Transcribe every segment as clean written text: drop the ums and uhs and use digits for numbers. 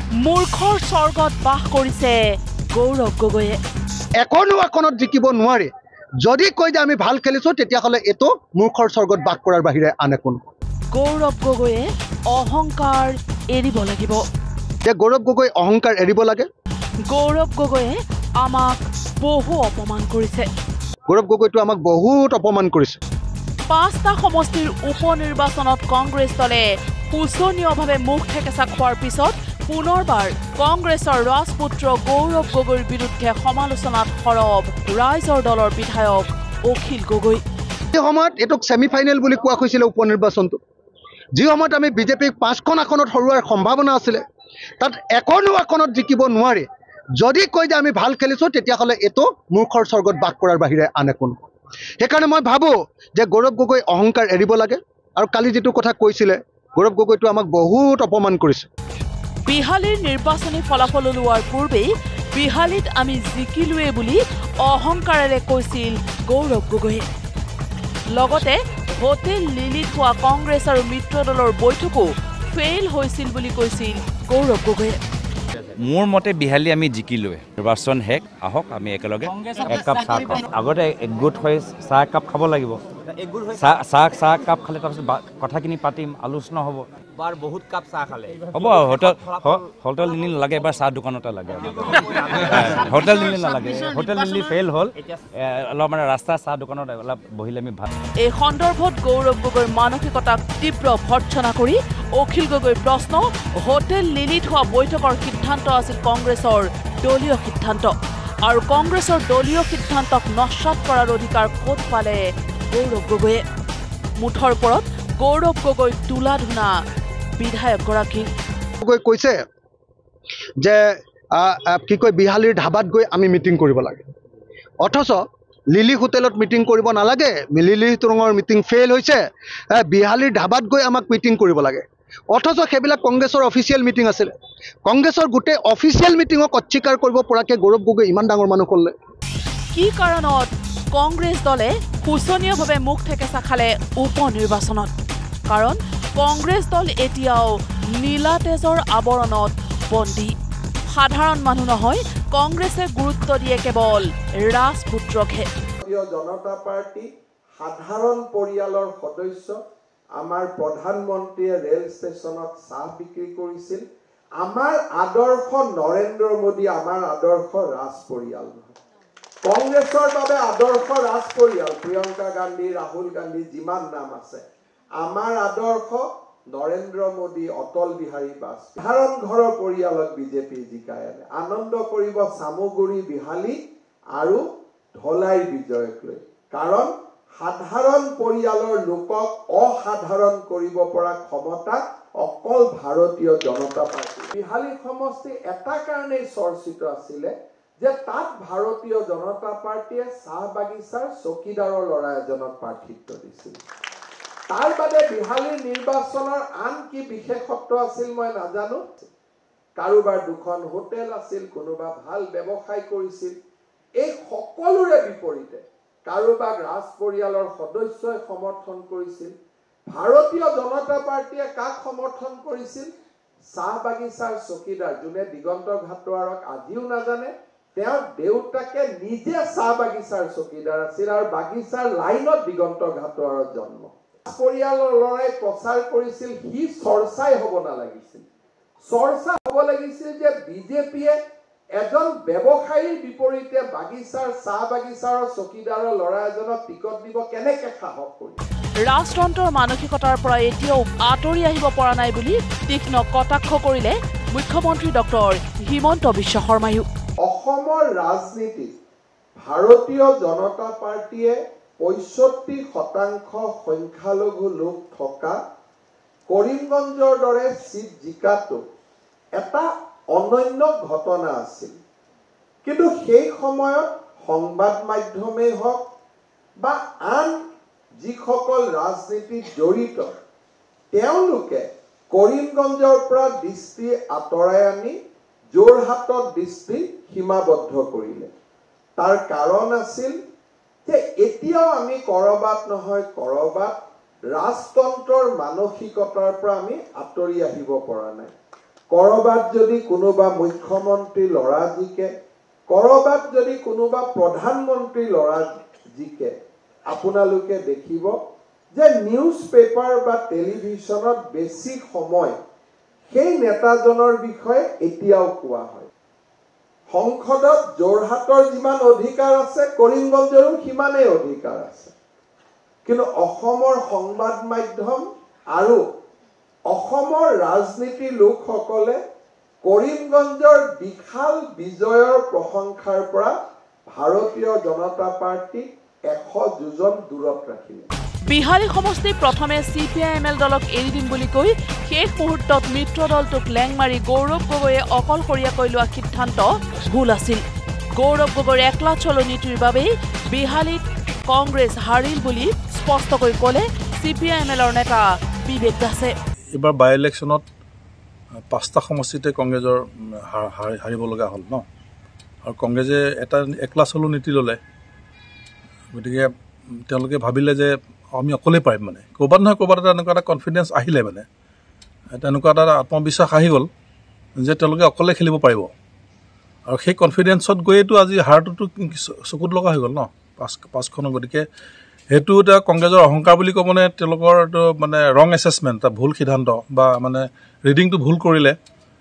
মূৰ্খৰ স্বৰ্গত বাস কৰিছে গৌৰৱ গগৈয়ে। এখনো আকনত জিকিব নোৱাৰে। যদি কয় যে আমি ভাল খেলিছো তেতিয়াহ'লে এইটো মূৰ্খৰ স্বৰ্গত বাস কৰাৰ বাহিৰে আন একো নহয়। গৌৰৱ গগৈয়ে অহংকাৰ এৰিব লাগিব। যে গৌৰৱ গগৈ অহংকাৰ এৰিব লাগে। গৌৰৱ গগৈয়ে আমাক বহু অপমান কৰিছে। গৌৰৱ গগৈটো আমাক বহুত অপমান কৰিছে। 5টা সমষ্টিৰ উপ নিৰ্বাচনত কংগ্ৰেছ দলে শোচনীয়ভাৱে মুখ ঠেকেচা খোৱাৰ পিছত পুনৰবাৰ কংগ্ৰেছৰ ৰাজপুত্ৰ গৌৰৱ গগৈৰ বিৰুদ্ধে সমালোচনাত সৰব ৰাইজৰ দলৰ বিধায়ক অখিল গগৈ। এই সময়ত এইটোক ছেমি ফাইনেল বুলি কোৱা হৈছিলে উপ নিৰ্বাচনটো। যি সময়ত আমি বিজেপিক 5খন আসনত হৰুৱাৰ সম্ভাৱনা আছিলে, তাত এখনো আসনত জিকিব নোৱাৰে। যদি কয় যে আমি ভাল খেলিছো তেতিয়াহ'লে এইটো মূৰ্খৰ স্বৰ্গত বাস কৰাৰ বাহিৰে আন একো নহয়। সেইকাৰণে মই ভাবোঁ যে গৌৰৱ গগৈ অহংকাৰ এৰিব লাগে। আৰু কালি যিটো কথা কৈছিলে, গৌৰৱ গগৈটো আমাক বহুত অপমান কৰিছে। বিহালীৰ নিৰ্বাচনী ফলাফল ওলোৱাৰ পূৰ্বেই বিহালীত আমি জিকিলোৱে বুলি অহংকাৰেৰে কৈছিল গৌৰৱ গগৈয়ে। লগতে হোটেল লিলিত হোৱা কংগ্ৰেছ আৰু মিত্ৰ দলৰ বৈঠকো ফেইল হৈছিল বুলি কৈছিল গৌৰৱ গগৈয়ে। মোৰ মতে বিহালী আমি জিকিলোৱে। নিৰ্বাচন শেষ, আহক আমি একেলগে এক কাপ চাহ খাওঁ। আগতে একগোট হৈ চাহ একাপ খাব লাগিব। চাহ কাপ খালে তাৰপিছত কথাখিনি পাতিম, আলোচনা হ'ব। বাৰ বহুত কাপ চাহ খালে হ'ব। হোটেল লিলি নালাগে, এবাৰ চাহ দোকানতে লাগে। হোটেল লিলি নালাগে, হোটেল লিলি ফেইল হ'ল। অলপ মানে ৰাস্তা চাহ দোকানত অলপ বহিলে আমি ভাল। এই সন্দৰ্ভত গৌৰৱ গগৈৰ মানসিকতাক তীব্ৰ ভৰ্ৎসনা কৰি অখিল গগৈৰ প্ৰশ্ন, হোটেল লিলিত হোৱা বৈঠকৰ সিদ্ধান্ত আছিল কংগ্ৰেছৰ দলীয় সিদ্ধান্ত, আৰু কংগ্ৰেছৰ দলীয় সিদ্ধান্তক নস্যাৎ কৰাৰ অধিকাৰ ক'ত পালে গৌৰৱ গগৈয়ে? মুঠৰ ওপৰত গৌৰৱ গগৈ তোলা ধুনা বিধায়কগৰাকী। গগৈ কৈছে যে কি কয় বিহালীৰ ধাবাত গৈ আমি মিটিং কৰিব লাগে, অথচ লিলি হোটেলত মিটিং কৰিব নালাগে। লিলি তুৰঙৰ মিটিং ফেইল হৈছে, বিহালীৰ ধাবাত গৈ আমাক মিটিং কৰিব লাগে। অথচ সেইবিলাক কংগ্ৰেছৰ অফিচিয়েল মিটিং আছিলে। কংগ্ৰেছৰ গোটেই অফিচিয়েল মিটিঙক অস্বীকাৰ কৰিব পৰাকৈ গৌৰৱ গগৈ ইমান ডাঙৰ মানুহ হ'লে। কি কাৰণত কংগ্ৰেছ দলে শোচনীয়ভাৱে মুখ ঠেকেচা খালে উপ নিৰ্বাচনত? কাৰণ কংগ্ৰেছ দল এতিয়াও নীলা তেজৰ আৱৰণত বন্দী। সাধাৰণ মানুহ নহয়, কংগ্ৰেছে গুৰুত্ব দিয়ে কেৱল ৰাজপুত্ৰকহে। ভাৰতীয় জনতা পাৰ্টি সাধাৰণ পৰিয়ালৰ সদস্য। আমাৰ প্ৰধানমন্ত্ৰীয়ে ৰেল ষ্টেচনত চাহ বিক্ৰী কৰিছিল। আমাৰ আদৰ্শ নৰেন্দ্ৰ মোদী, আমাৰ আদৰ্শ ৰাজ পৰিয়াল নহয়। কংগ্ৰেছৰ বাবে আদৰ্শ ৰাজ পৰিয়াল প্ৰিয়ংকা গান্ধী, ৰাহুল গান্ধী, যিমান নাম আছে। আমাৰ আদৰ্শ নৰেন্দ্ৰ মোদী, অটল বিহাৰী বাজপেয়ী। সাধাৰণ ঘৰৰ পৰিয়ালক বিজেপি জিকাই আনে। আনন্দ কৰিব চামুগুৰি, বিহালী আৰু ধলাইৰ বিজয়ক লৈ। কাৰণ সাধাৰণ পৰিয়ালৰ লোকক অসাধাৰণ কৰিব পৰা ক্ষমতা অকল ভাৰতীয় জনতা পাৰ্টি। বিহালী সমষ্টি এটা কাৰণেই চৰ্চিত আছিলে যে তাত ভাৰতীয় জনতা পাৰ্টিয়ে চাহ বাগিচাৰ চকীদাৰৰ ল'ৰা এজনক প্ৰাৰ্থিত্ব দিছিল। তাৰ বাদে বিহালীৰ নিৰ্বাচনৰ আন কি বিশেষত্ব আছিল মই নাজানো। কাৰোবাৰ দুখন হোটেল আছিল, কোনোবা ভাল ব্যৱসায় কৰিছিল। এই সকলোৰে বিপৰীতে কাৰোবাক ৰাজ পৰিয়ালৰ সদস্যই সমৰ্থন কৰিছিল। ভাৰতীয় জনতা পাৰ্টিয়ে কাক সমৰ্থন কৰিছিল? চাহ বাগিচাৰ চকীদাৰ, যোনে দিগন্ত ঘাটোৱাৰক আজিও নাজানে। তেওঁৰ দেউতাকে নিজে চাহ বাগিচাৰ চকীদাৰ আছিল আৰু বাগিচাৰ লাইনত দিগন্ত ঘাটোৱাৰত জন্ম। পৰিয়ালৰ ল'ৰাই প্ৰচাৰ কৰিছিল, সি চৰ্চাই হ'ব নালাগিছিল। চৰ্চা হ'ব লাগিছিল যে বিজেপিয়ে এজন ব্যৱসায়ীৰ বিপৰীতে বাগিচাৰ চাহ বাগিচাৰ চকীদাৰৰ ল'ৰা এজনক টিকট দিব কেনেকে সাহস কৰি। ৰাজতন্ত্ৰৰ মানসিকতাৰ পৰা এতিয়াও আঁতৰি আহিব পৰা নাই বুলি তীক্ষ্ণ কটাক্ষ কৰিলে মুখ্যমন্ত্ৰী ডক্টৰ হিমন্ত বিশ্ব শৰ্মায়ো। অসমৰ ৰাজনীতিত ভাৰতীয় জনতা পাৰ্টিয়ে 65% সংখ্যালঘু লোক থকা কৰিমগঞ্জৰ দৰে চিট জিকাটো এটা অনন্য ঘটনা আছিল। কিন্তু সেই সময়ত সংবাদ মাধ্যমেই হওক বা আন যিসকল ৰাজনীতিত জড়িত, তেওঁলোকে কৰিমগঞ্জৰ পৰা দৃষ্টি আঁতৰাই আনি যোৰহাটত দৃষ্টি সীমাবদ্ধ কৰিলে। তাৰ কাৰণ আছিল যে এতিয়াও আমি কৰবাত নহয় কৰবাত ৰাজতন্ত্ৰৰ মানসিকতাৰ পৰা আমি আঁতৰি আহিব পৰা নাই। কৰবাত যদি কোনোবা মুখ্যমন্ত্ৰী ল'ৰা জিকে, কৰবাত যদি কোনোবা প্ৰধানমন্ত্ৰী ল'ৰা জিকে, আপোনালোকে দেখিব যে নিউজ পেপাৰ বা টেলিভিশ্যনত বেছি সময় সেই নেতাজনৰ বিষয়ে এতিয়াও কোৱা হয়। সংসদত যোৰহাটৰ যিমান অধিকাৰ আছে, কৰিমগঞ্জৰো সিমানেই অধিকাৰ আছে। কিন্তু অসমৰ সংবাদ মাধ্যম আৰু অসমৰ ৰাজনীতিৰ লোকসকলে কৰিমগঞ্জৰ বিশাল বিজয়ৰ প্ৰশংসাৰ পৰা ভাৰতীয় জনতা পাৰ্টি 100 যোজন দূৰত ৰাখিলে। বিহালী সমষ্টি প্ৰথমে CPI-ML দলক এৰি দিম বুলি কৈ শেষ মুহূৰ্তত মিত্ৰ দলটোক লেং মাৰি গৌৰৱ গগৈয়ে অকলশৰীয়াকৈ লোৱা সিদ্ধান্ত ভুল আছিল। গৌৰৱ গগৈৰ একলা চলো নীতিৰ বাবেই বিহালীত কংগ্ৰেছ হাৰিল বুলি স্পষ্টকৈ ক'লে CPI-MLৰ নেতা বিবেক দাসে। এবাৰ বাই ইলেকশ্যনত 5টা সমষ্টিতে কংগ্ৰেছৰ হাৰিব লগা হ'ল ন, আৰু কংগ্ৰেছে এটা একলা চলো নীতি ল'লে। গতিকে তেওঁলোকে ভাবিলে যে আমি অকলেই পাৰিম, মানে ক'ৰবাত নহয় ক'ৰবাত এনেকুৱা এটা কনফিডেঞ্চ আহিলে, মানে তেনেকুৱা এটা আত্মবিশ্বাস আহি গ'ল যে তেওঁলোকে অকলে খেলিব পাৰিব। আৰু সেই কনফিডেঞ্চত গৈয়েতো আজি হাৰটোতো চকুত লগা হৈ গ'ল ন, 5খনৰ। গতিকে সেইটো এটা কংগ্ৰেছৰ অহংকাৰ বুলি ক'ব নে, তেওঁলোকৰ এইটো মানে ৰং এছেছমেণ্ট, এটা ভুল সিদ্ধান্ত বা মানে ৰিডিংটো ভুল কৰিলে।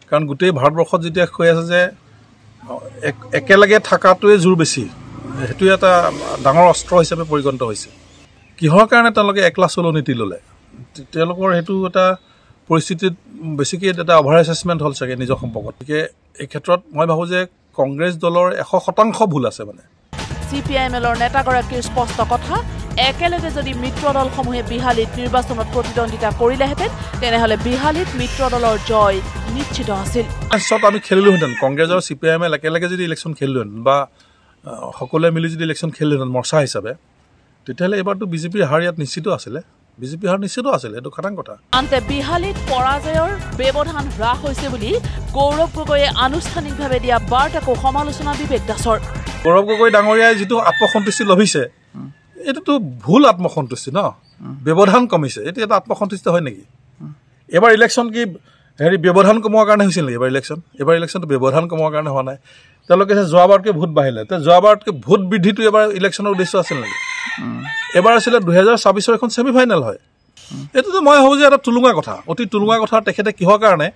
কাৰণ গোটেই ভাৰতবৰ্ষত যেতিয়া কৈ আছে যে একেলগে থকাটোৱে জোৰ বেছি, সেইটোৱে এটা ডাঙৰ অস্ত্ৰ হিচাপে পৰিগণিত হৈছে। কিহৰ কাৰণে তেওঁলোকে একলা চলো নীতি ল'লে? তেওঁলোকৰ সেইটো এটা পৰিস্থিতিত বেছিকৈ এটা অভাৰ এছেছমেণ্ট হ'ল চাগে নিজৰ সম্পৰ্কত। গতিকে এই ক্ষেত্ৰত মই ভাবোঁ যে কংগ্ৰেছ দলৰ 100% ভুল আছে। মানে CPI-MLৰ নেতাগৰাকীৰ স্পষ্ট কথা, একেলগে যদি মিত্ৰ দলসমূহে বিহালীত নিৰ্বাচনত প্ৰতিদ্বন্দ্বিতা কৰিলেহেঁতেন তেনেহ'লে বিহালীত মিত্ৰ দলৰ জয় নিশ্চিত আছিল। আমি খেলিলোহেঁতেন, কংগ্ৰেছৰ CPI-ML একেলগে যদি ইলেকশ্যন খেলিলোহেঁতেন বা সকলোৱে মিলি যদি ইলেকশ্যন খেলিলোহেঁতেন মৰ্চা হিচাপে, তেতিয়াহ'লে এইবাৰতো বিজেপিৰ হাৰ ইয়াত নিশ্চিত আছিলে, এইটো খাটাং কথা। আনহাতে বিহালীত পৰাজয়ৰ ব্যৱধান হ্ৰাস হৈছে বুলি গৌৰৱ গগৈয়ে আনুষ্ঠানিকভাৱে দিয়া বাৰ্তাকো সমালোচনা বিবেক দাসৰ। গৌৰৱ গগৈ ডাঙৰীয়াই যিটো আত্মসন্তুষ্টি লভিছে, এইটোতো ভুল আত্মসন্তুষ্টি ন, ব্যৱধান কমিছে। এইটো এটা আত্মসন্তুষ্টি হয় নেকি? এবাৰ ইলেকশ্যন কি ব্যৱধান কমোৱাৰ কাৰণে হৈছিল নেকি? এবাৰ ইলেকশ্যনটো ব্যৱধান কমোৱাৰ কাৰণে হোৱা নাই। তেওঁলোকে যোৱাবাৰতকৈ ভোট বাঢ়িলে, যোৱাবাৰতকৈ ভোট বৃদ্ধিটো এবাৰ ইলেকশ্যনৰ উদ্দেশ্য আছিল নেকি? এবাৰ আছিলে 2026 এখন ছেমিফাইনেল হয়। এইটোতো মই ভাবোঁ যে এটা টুলুঙা কথা, অতি টুলুঙা কথা। তেখেতে কিহৰ কাৰণে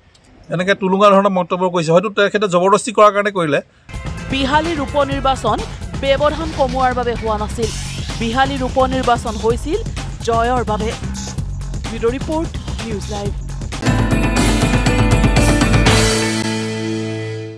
এনেকৈ টুলুঙা ধৰণৰ মন্তব্য কৰিছে? হয়তো তেখেতে জবৰদস্তি কৰাৰ কাৰণে কৰিলে। বিহালীৰ উপ নিৰ্বাচন ব্যৱধান কমোৱাৰ বাবে হোৱা নাছিল, বিহালীৰ উপ নিৰ্বাচন হৈছিল জয়ৰ বাবে। Bureau' report, news live.